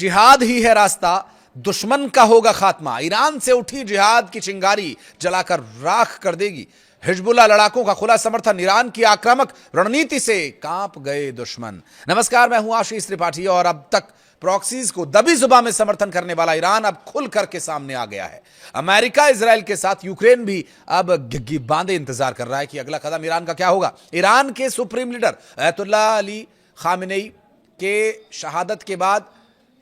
जिहाद ही है रास्ता, दुश्मन का होगा खात्मा। ईरान से उठी जिहाद की चिंगारी जलाकर राख कर देगी। हिजबुल्लाह लड़ाकों का खुला समर्थन, ईरान की आक्रामक रणनीति से कांप गए दुश्मन। नमस्कार, मैं हूं आशीष त्रिपाठी और अब तक प्रॉक्सीज को दबी जुबान में समर्थन करने वाला ईरान अब खुल करके सामने आ गया है। अमेरिका इजराइल के साथ यूक्रेन भी अब गिग्गी बांधे इंतजार कर रहा है कि अगला कदम ईरान का क्या होगा। ईरान के supreme leader Ayatollah Ali Khamenei के शहादत के बाद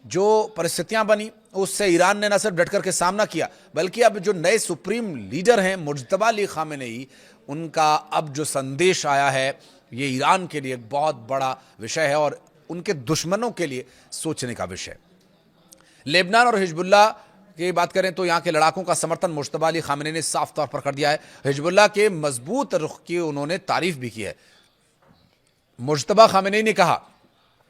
जो परिस्थितियां बनी उससे ईरान ने न सिर्फ डट करके सामना किया, बल्कि अब जो नए सुप्रीम लीडर हैं मुज्तबा अली खामेनेई, उनका अब जो संदेश आया है ये ईरान के लिए एक बहुत बड़ा विषय है और उनके दुश्मनों के लिए सोचने का विषय। लेबनान और हिजबुल्लाह की बात करें तो यहां के लड़ाकों का समर्थन मुज्तबा अली खामेनेई ने साफ तौर पर कर दिया है। हिजबुल्लाह के मजबूत रुख की उन्होंने तारीफ भी की है। मुज्तबा खामेनेई ने कहा,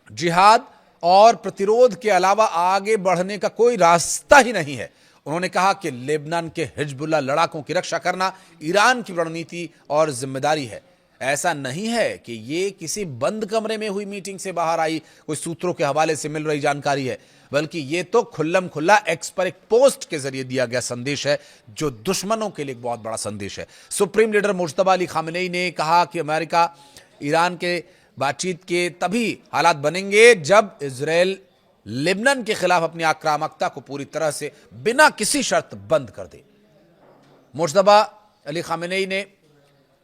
जिहाद और प्रतिरोध के अलावा आगे बढ़ने का कोई रास्ता ही नहीं है। उन्होंने कहा कि लेबनान के हिजबुल्लाह लड़ाकों की रक्षा करना ईरान की रणनीति और जिम्मेदारी है। ऐसा नहीं है कि ये किसी बंद कमरे में हुई मीटिंग से बाहर आई कोई सूत्रों के हवाले से मिल रही जानकारी है, बल्कि ये तो खुल्लम खुल्ला एक्स पर एक पोस्ट के जरिए दिया गया संदेश है, जो दुश्मनों के लिए एक बहुत बड़ा संदेश है। Supreme leader Mojtaba Ali Khamenei ने कहा कि अमेरिका ईरान के बातचीत के तभी हालात बनेंगे जब इजराइल लेबनान के खिलाफ अपनी आक्रामकता को पूरी तरह से बिना किसी शर्त बंद कर दे। मुज्तबा अली खामेनेई ने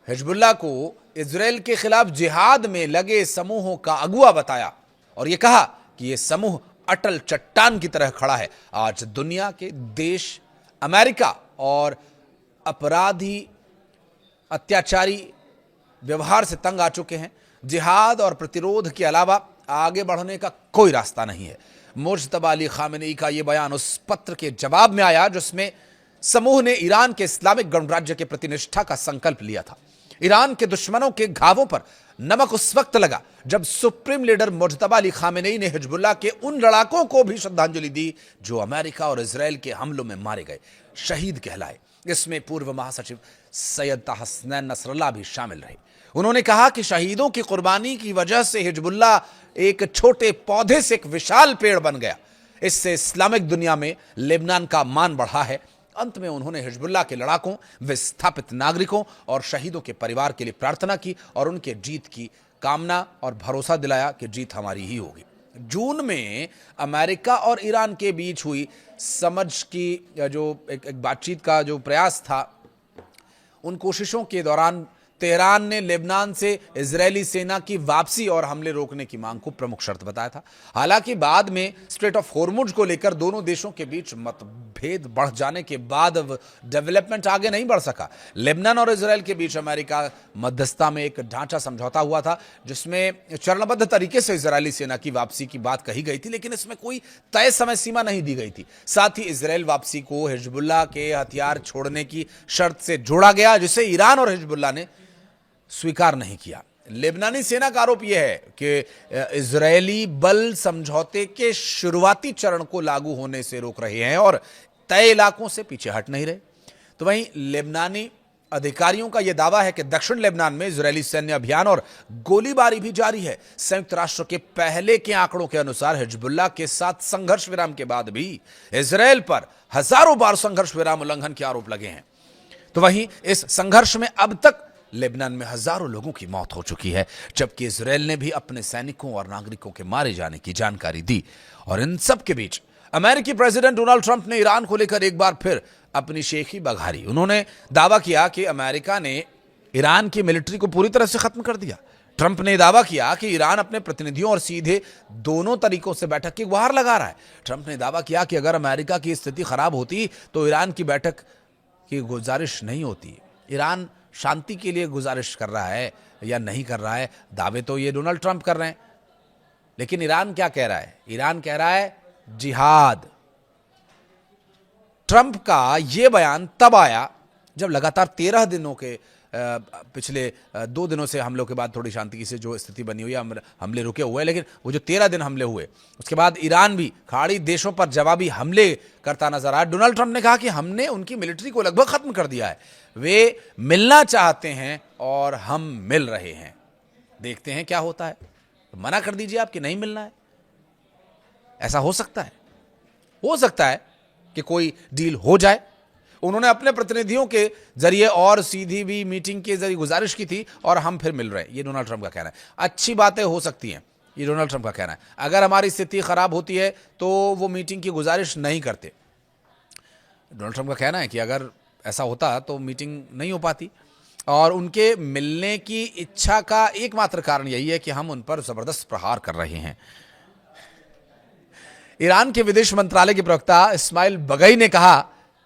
हिजबुल्लाह को इजराइल के खिलाफ जिहाद में लगे समूहों का अगुवा बताया और यह कहा कि यह समूह अटल चट्टान की तरह खड़ा है। आज दुनिया के देश अमेरिका और अपराधी अत्याचारी व्यवहार से तंग आ चुके हैं। जिहाद और प्रतिरोध के अलावा आगे बढ़ने का कोई रास्ता नहीं है। मुज्तबा अली खामेनेई का यह बयान उस पत्र के जवाब में आया जिसमें समूह ने ईरान के इस्लामिक गणराज्य के प्रति निष्ठा का संकल्प लिया था। ईरान के दुश्मनों के घावों पर नमक उस वक्त लगा जब supreme leader Mojtaba Ali Khamenei ने हिजबुल्लाह के उन लड़ाकों को भी श्रद्धांजलि दी जो अमेरिका और इजराइल के हमलों में मारे गए, शहीद कहलाए। इसमें पूर्व महासचिव सैयद हसनैन नसरल्लाह भी शामिल रहे। उन्होंने कहा कि शहीदों की कुर्बानी की वजह से हिजबुल्लाह एक छोटे पौधे से एक विशाल पेड़ बन गया। इससे इस्लामिक दुनिया में लेबनान का मान बढ़ा है। अंत में उन्होंने हिजबुल्लाह के लड़ाकों, विस्थापित नागरिकों और शहीदों के परिवार के लिए प्रार्थना की और उनके जीत की कामना और भरोसा दिलाया कि जीत हमारी ही होगी। जून में अमेरिका और ईरान के बीच हुई समझ की जो एक बातचीत का जो प्रयास था, उन कोशिशों के दौरान तेहरान ने लेबनान से इजरायली सेना की वापसी और हमले रोकने की मांग को प्रमुख शर्त बताया था। हालांकि बाद में स्ट्रेट ऑफ हॉर्मुज को लेकर दोनों देशों के बीच मतभेद बढ़ जाने के बाद डेवलपमेंट आगे नहीं बढ़ सका। लेबनान और इजरायल के बीच अमेरिका मध्यस्थता में एक ढांचा समझौता हुआ था जिसमें चरणबद्ध तरीके से इजरायली सेना की वापसी की बात कही गई थी, लेकिन इसमें कोई तय समय सीमा नहीं दी गई थी। साथ ही इजरायल वापसी को हिजबुल्लाह के हथियार छोड़ने की शर्त से जोड़ा गया, जिसे ईरान और हिजबुल्लाह ने स्वीकार नहीं किया। लेबनानी सेना का आरोप यह है कि इजरायली बल समझौते के शुरुआती चरण को लागू होने से रोक रहे हैं और तय इलाकों से पीछे हट नहीं रहे। तो वहीं लेबनानी अधिकारियों का यह दावा है कि दक्षिण लेबनान में इजरायली सैन्य अभियान और गोलीबारी भी जारी है। संयुक्त राष्ट्र के पहले के आंकड़ों के अनुसार हिजबुल्लाह के साथ संघर्ष विराम के बाद भी इजरायल पर हजारों बार संघर्ष विराम उल्लंघन के आरोप लगे हैं। तो वहीं इस संघर्ष में अब तक लेबनान में हजारों लोगों की मौत हो चुकी है, जबकि इजरायल ने भी अपने सैनिकों और नागरिकों के मारे जाने की जानकारी दी। और इन सब के बीच अमेरिकी प्रेसिडेंट डोनाल्ड ट्रंप ने ईरान को लेकर एक बार फिर अपनी शेखी बघारी। उन्होंने दावा किया कि अमेरिका ने ईरान की मिलिट्री को पूरी तरह से खत्म कर दिया। ट्रंप ने दावा किया कि ईरान अपने प्रतिनिधियों और सीधे दोनों तरीकों से बैठक की गुहार लगा रहा है। ट्रंप ने दावा किया कि अगर अमेरिका की स्थिति खराब होती तो ईरान की बैठक की गुजारिश नहीं होती। ईरान शांति के लिए गुजारिश कर रहा है या नहीं कर रहा है, दावे तो ये डोनाल्ड ट्रंप कर रहे हैं, लेकिन ईरान क्या कह रहा है? ईरान कह रहा है जिहाद। ट्रंप का यह बयान तब आया जब लगातार 13 दिनों के पिछले 2 दिनों से हमलों के बाद थोड़ी शांति से जो स्थिति बनी हुई है, हमले रुके हुए हैं, लेकिन वो जो 13 दिन हमले हुए उसके बाद ईरान भी खाड़ी देशों पर जवाबी हमले करता नजर आया। डोनाल्ड ट्रंप ने कहा कि हमने उनकी मिलिट्री को लगभग खत्म कर दिया है, वे मिलना चाहते हैं और हम मिल रहे हैं, देखते हैं क्या होता है। तो मना कर दीजिए आप कि नहीं मिलना है, ऐसा हो सकता है। हो सकता है कि कोई डील हो जाए। उन्होंने अपने प्रतिनिधियों के जरिए और सीधी भी मीटिंग के जरिए गुजारिश की थी और हम फिर मिल रहे हैं, ये डोनाल्ड ट्रंप का कहना है। अच्छी बातें हो सकती हैं, ये डोनाल्ड ट्रंप का कहना है। अगर हमारी स्थिति खराब होती है तो वो मीटिंग की गुजारिश नहीं करते। डोनाल्ड ट्रंप का कहना है कि अगर ऐसा होता तो मीटिंग नहीं हो पाती, और उनके मिलने की इच्छा का एकमात्र कारण यही है कि हम उन पर जबरदस्त प्रहार कर रहे हैं। ईरान के विदेश मंत्रालय के प्रवक्ता इस्माइल बगई ने कहा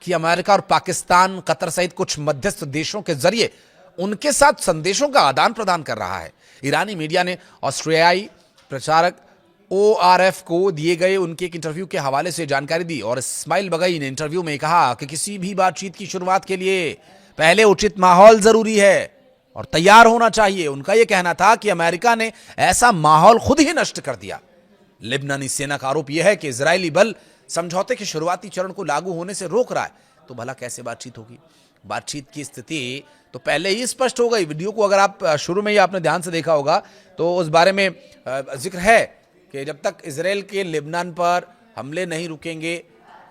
कि अमेरिका और पाकिस्तान, कतर सहित कुछ मध्यस्थ देशों के जरिए उनके साथ संदेशों का आदान प्रदान कर रहा है। ईरानी मीडिया ने ऑस्ट्रेलियाई प्रचारक ORF को दिए गए उनके एक इंटरव्यू के हवाले से जानकारी दी, और इस्माइल बगई ने इंटरव्यू में कहा कि किसी भी बातचीत की शुरुआत के लिए पहले उचित माहौल जरूरी है और तैयार होना चाहिए। उनका यह कहना था कि अमेरिका ने ऐसा माहौल खुद ही नष्ट कर दिया। लेबनानी सेना का आरोप यह है कि इजरायली बल समझौते के शुरुआती चरण को लागू होने से रोक रहा है। तो भला कैसे बातचीत होगी? बातचीत की स्थिति तो पहले ही स्पष्ट हो गई। वीडियो को अगर आप शुरू में ही आपने ध्यान से देखा होगा तो उस बारे में जिक्र है कि जब तक इजराइल के लेबनान पर हमले नहीं रुकेंगे,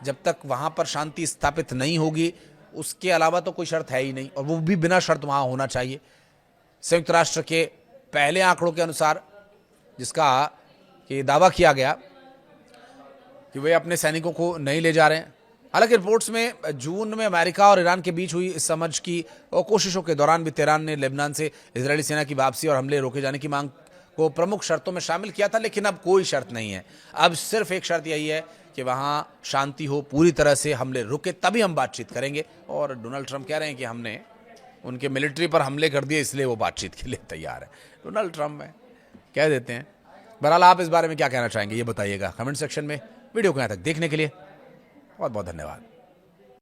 जब तक वहां पर शांति स्थापित नहीं होगी, उसके अलावा तो कोई शर्त है ही नहीं, और वो भी बिना शर्त वहां होना चाहिए। संयुक्त राष्ट्र के पहले आंकड़ों के अनुसार, जिसका कि दावा किया गया कि वे अपने सैनिकों को नहीं ले जा रहे हैं। हालांकि रिपोर्ट्स में जून में अमेरिका और ईरान के बीच हुई इस समझ की कोशिशों के दौरान भी तेहरान ने लेबनान से इजरायली सेना की वापसी और हमले रोके जाने की मांग को प्रमुख शर्तों में शामिल किया था, लेकिन अब कोई शर्त नहीं है। अब सिर्फ एक शर्त यही है कि वहां शांति हो, पूरी तरह से हमले रुके, तभी हम बातचीत करेंगे। और डोनाल्ड ट्रंप कह रहे हैं कि हमने उनके मिलिट्री पर हमले कर दिए, इसलिए वो बातचीत के लिए तैयार है। डोनाल्ड ट्रंप है, कह देते हैं। बहरहाल आप इस बारे में क्या कहना चाहेंगे, ये बताइएगा कमेंट सेक्शन में। वीडियो को यहाँ तक देखने के लिए बहुत बहुत धन्यवाद।